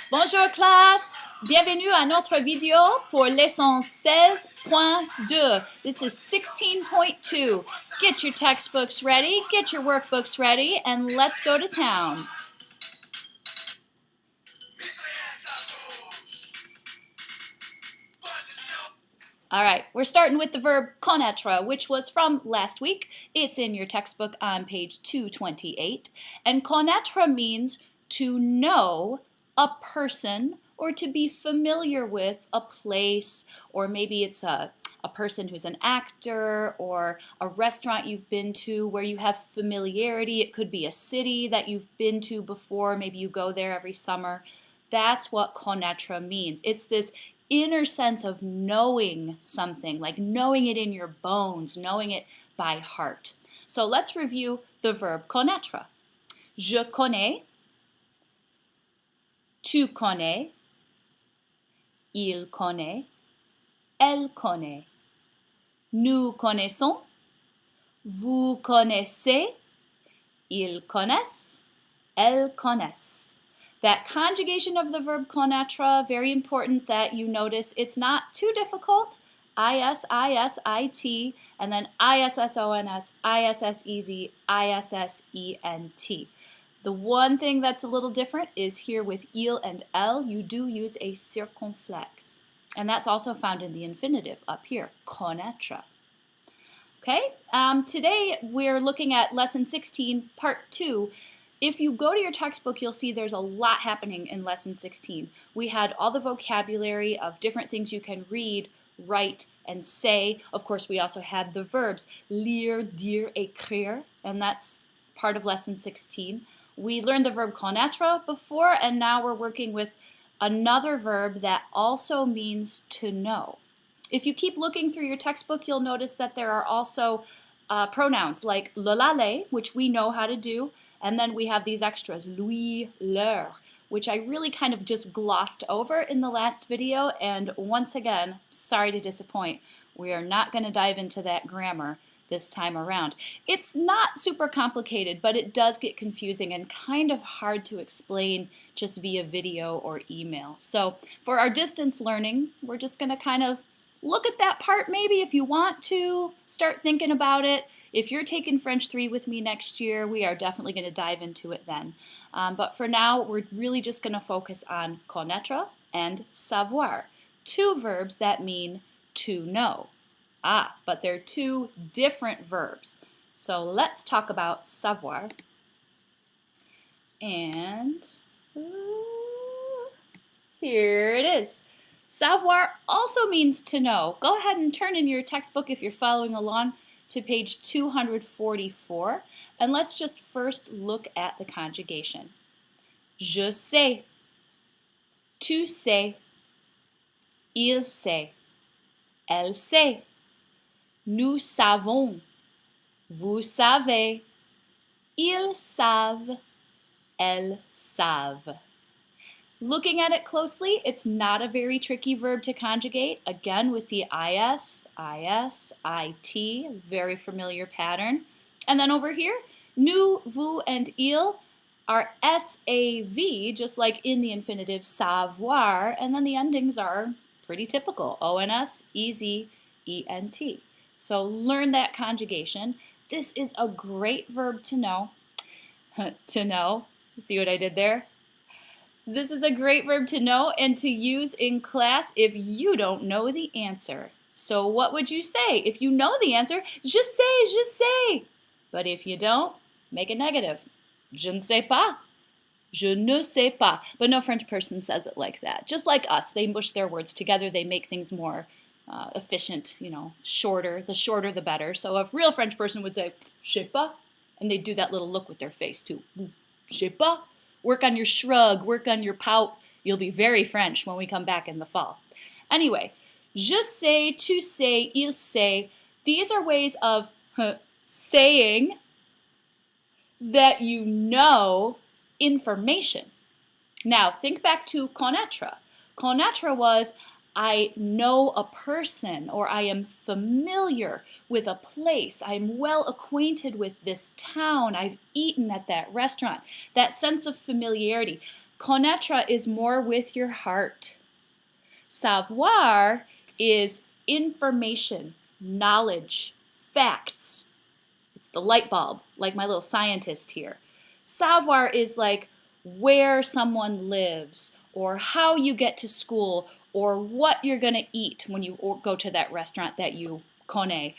Bonjour classe! Bienvenue à notre vidéo pour Leson 16.2. This is 16.2. Get your textbooks ready, get your workbooks ready, and let's go to town. All right, we're starting with the verb connaître, which was from last week. It's in your textbook on page 228. And connaître means to know a person or to be familiar with a place, or maybe it's a person who's an actor or a restaurant you've been to where you have familiarity. It could be a city that you've been to before. Maybe you go there every summer. That's what connaître means. It's this inner sense of knowing something, like knowing it in your bones, knowing it by heart. So let's review the verb connaître. Je connais, tu connais, il connaît, elle connaît. Nous connaissons, vous connaissez, ils connaissent, elles connaissent. That conjugation of the verb connaître, very important that you notice. It's not too difficult. IS, IS, IT, and then ISSONS, ISSEZ, ISSENT. The one thing that's a little different is here with il and elle, you do use a circonflexe. And that's also found in the infinitive up here, connaître. Okay, today we're looking at lesson 16, part 2. If you go to your textbook, you'll see there's a lot happening in lesson 16. We had all the vocabulary of different things you can read, write, and say. Of course, we also had the verbs lire, dire, écrire, and that's part of lesson 16. We learned the verb connaître before, and now we're working with another verb that also means to know. If you keep looking through your textbook, you'll notice that there are also pronouns like le, la, les, which we know how to do, and then we have these extras, lui, leur, which I really kind of just glossed over in the last video, and once again, sorry to disappoint, we are not going to dive into that grammar this time around. It's not super complicated, but it does get confusing and kind of hard to explain just via video or email. So for our distance learning, we're just going to kind of look at that part maybe if you want to, start thinking about it. If you're taking French 3 with me next year, we are definitely going to dive into it then. But for now, we're really just going to focus on connaître and savoir, two verbs that mean to know. But they're two different verbs. So let's talk about savoir. And here it is. Savoir also means to know. Go ahead and turn in your textbook if you're following along to page 244, and let's just first look at the conjugation. Je sais, tu sais, il sait, elle sait, nous savons, vous savez, ils savent, elles savent. Looking at it closely, it's not a very tricky verb to conjugate. Again, with the IS, IS, IT, very familiar pattern. And then over here, nous, vous, and il are SAV, just like in the infinitive savoir, and then the endings are pretty typical, ONS, EZ, ENT. So learn that conjugation. This is a great verb to know. To know. See what I did there? This is a great verb to know and to use in class if you don't know the answer. So what would you say? If you know the answer, je sais, je sais. But if you don't, make a negative. Je ne sais pas. Je ne sais pas. But no French person says it like that. Just like us, they mush their words together. They make things more efficient, shorter. The shorter, the better. So a real French person would say, je sais pas. And they do that little look with their face too. Je sais pas. Work on your shrug, work on your pout. You'll be very French when we come back in the fall. Anyway, je sais, tu sais, il sait. These are ways of saying that you know information. Now, think back to connaître. Connaître was I know a person, or I am familiar with a place. I'm well acquainted with this town. I've eaten at that restaurant. That sense of familiarity. Connaître is more with your heart. Savoir is information, knowledge, facts. It's the light bulb, like my little scientist here. Savoir is like where someone lives, or how you get to school, or what you're going to eat when you go to that restaurant that you connais.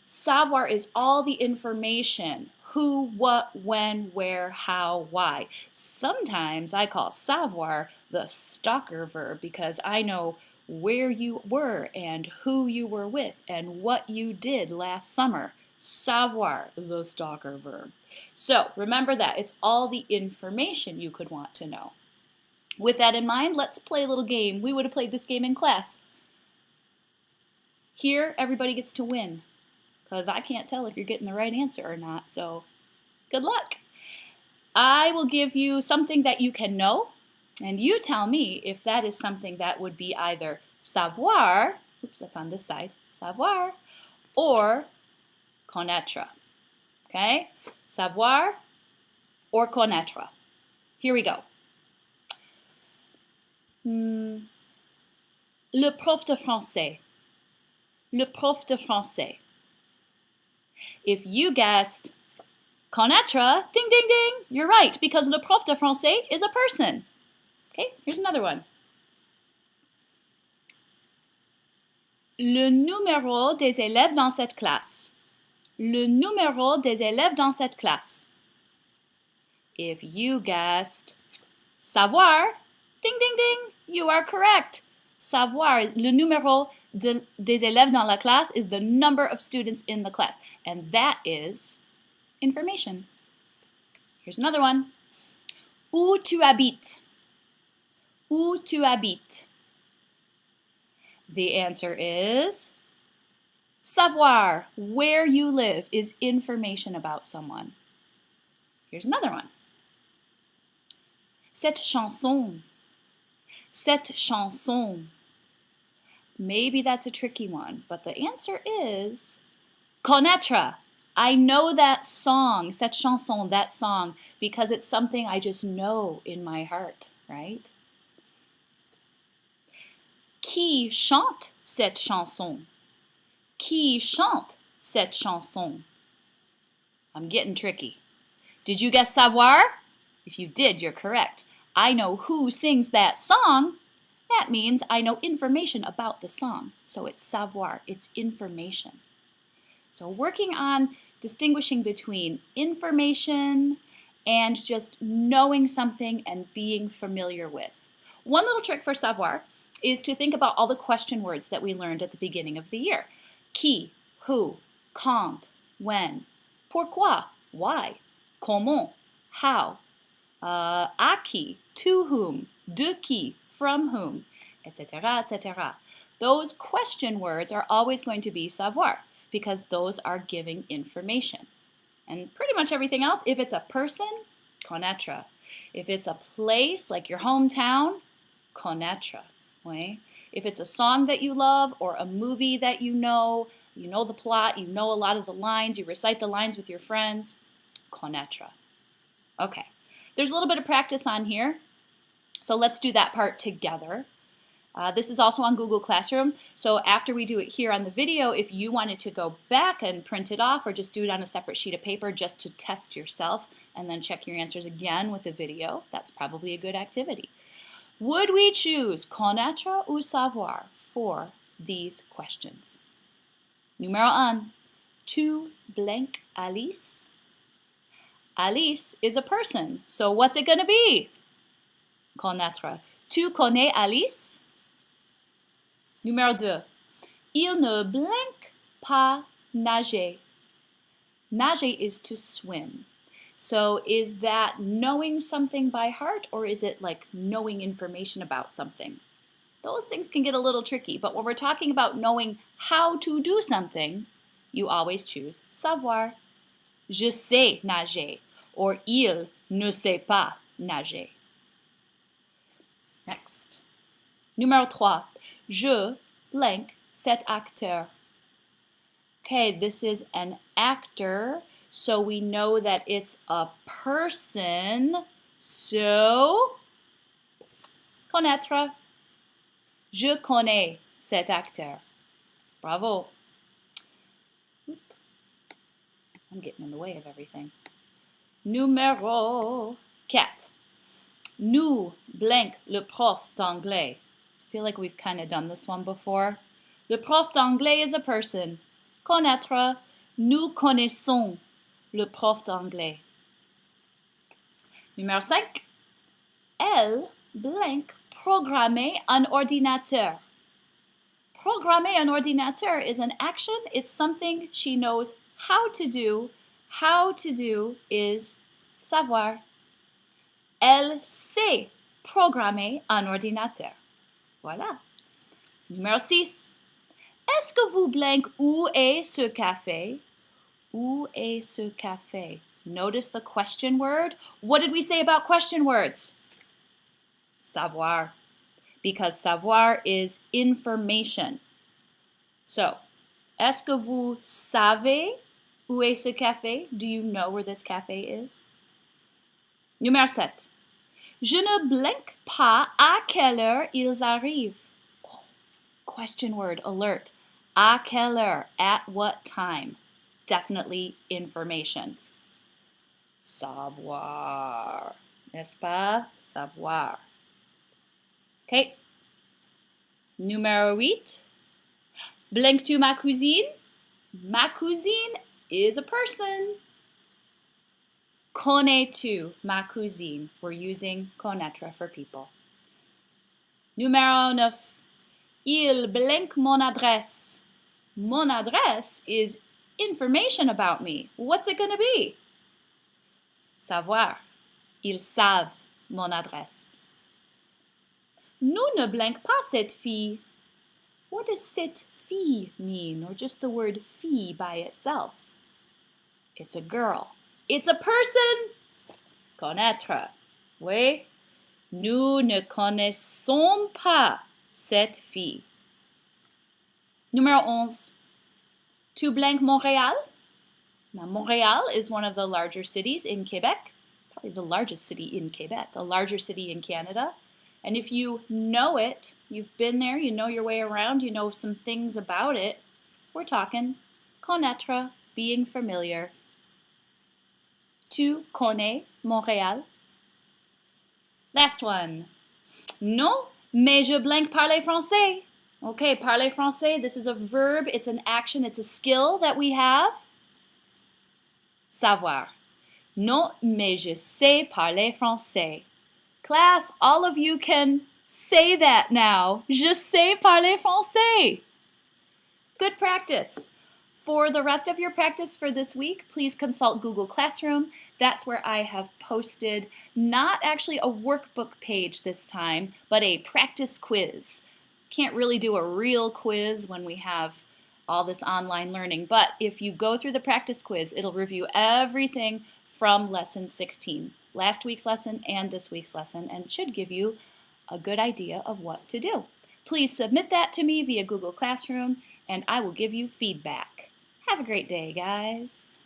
Savoir is all the information. Who, what, when, where, how, why. Sometimes I call savoir the stalker verb because I know where you were and who you were with and what you did last summer. Savoir, the stalker verb. So remember that. It's all the information you could want to know. With that in mind, let's play a little game. We would have played this game in class. Here, everybody gets to win, because I can't tell if you're getting the right answer or not, so good luck. I will give you something that you can know, and you tell me if that is something that would be either savoir, oops, that's on this side, savoir, or connaître. Okay? Savoir or connaître. Here we go. Le prof de français. Le prof de français. If you guessed connaître, ding, ding, ding, you're right, because le prof de français is a person. Okay, here's another one. Le numéro des élèves dans cette classe. Le numéro des élèves dans cette classe. If you guessed savoir, ding, ding, ding, you are correct. Savoir, le numéro des élèves dans la classe is the number of students in the class, and that is information. Here's another one. Où tu habites? Où tu habites? The answer is savoir. Where you live is information about someone. Here's another one. Cette chanson. Cette chanson. Maybe that's a tricky one, but the answer is connaître. I know that song, cette chanson, that song, because it's something I just know in my heart, right? Qui chante cette chanson? Qui chante cette chanson? I'm getting tricky. Did you guess savoir? If you did, you're correct. I know who sings that song. That means I know information about the song. So it's savoir, it's information. So working on distinguishing between information and just knowing something and being familiar with. One little trick for savoir is to think about all the question words that we learned at the beginning of the year. Qui, who, quand, when, pourquoi, why, comment, how, à qui, to whom, de qui, from whom, etc., etc. Those question words are always going to be savoir because those are giving information. And pretty much everything else, if it's a person, connaître. If it's a place like your hometown, connaître. Okay? If it's a song that you love or a movie that you know the plot, you know a lot of the lines, you recite the lines with your friends, connaître. Okay, there's a little bit of practice on here, so let's do that part together. This is also on Google Classroom, so after we do it here on the video, if you wanted to go back and print it off or just do it on a separate sheet of paper just to test yourself and then check your answers again with the video, that's probably a good activity. Would we choose connaître ou savoir for these questions? Numéro 1. Tu blank Alice? Alice is a person, so what's it going to be? Connaître. Tu connais Alice? Numéro 2. Il ne blank pas nager. Nager is to swim. So is that knowing something by heart, or is it like knowing information about something? Those things can get a little tricky, but when we're talking about knowing how to do something, you always choose savoir. Je sais nager, or il ne sait pas nager. Next. Numéro 3. Je blank cet acteur. Okay, this is an actor, so we know that it's a person. So Connaître. Je connais cet acteur. Bravo. Oop. I'm getting in the way of everything. Numéro 4. Nous, blank, le prof d'anglais. I feel like we've kind of done this one before. Le prof d'anglais is a person. Connaître. Nous connaissons le prof d'anglais. Numéro 5. Elle, blank, programmer un ordinateur. Programmer un ordinateur is an action. It's something she knows how to do. How to do is savoir. Elle sait programmer un ordinateur. Voilà. Numéro 6. Est-ce que vous blank où est ce café? Où est ce café? Notice the question word. What did we say about question words? Savoir. Because savoir is information. So, est-ce que vous savez où est ce café? Do you know where this cafe is? Numéro 7. Je ne blinque pas à quelle heure ils arrivent. Oh, question word, alert. À quelle heure? At what time? Definitely information. Savoir. N'est-ce pas? Savoir. Okay. Numéro 8. Blinques-tu ma cousine? Ma cousine is a person. Connais-tu ma cousine? We're using connaître for people. Numéro 9. Il blanque mon adresse. Mon adresse is information about me. What's it going to be? Savoir. Ils savent mon adresse. Nous ne blanque pas cette fille. What does cette fille mean, or just the word fille by itself? It's a girl. It's a person. Connaître. Oui. Nous ne connaissons pas cette fille. Numéro 11. Tu blank Montréal? Now, Montreal is one of the larger cities in Quebec. Probably the largest city in Quebec, a larger city in Canada. And if you know it, you've been there, you know your way around, you know some things about it, we're talking connaître, being familiar. Tu connais Montréal? Last one. Non, mais je blank parler français. Okay, parler français, this is a verb, it's an action, it's a skill that we have. Savoir. Non, mais je sais parler français. Class, all of you can say that now. Je sais parler français. Good practice. For the rest of your practice for this week, please consult Google Classroom. That's where I have posted not actually a workbook page this time, but a practice quiz. Can't really do a real quiz when we have all this online learning, but if you go through the practice quiz, it'll review everything from lesson 16, last week's lesson and this week's lesson, and should give you a good idea of what to do. Please submit that to me via Google Classroom, and I will give you feedback. Have a great day, guys.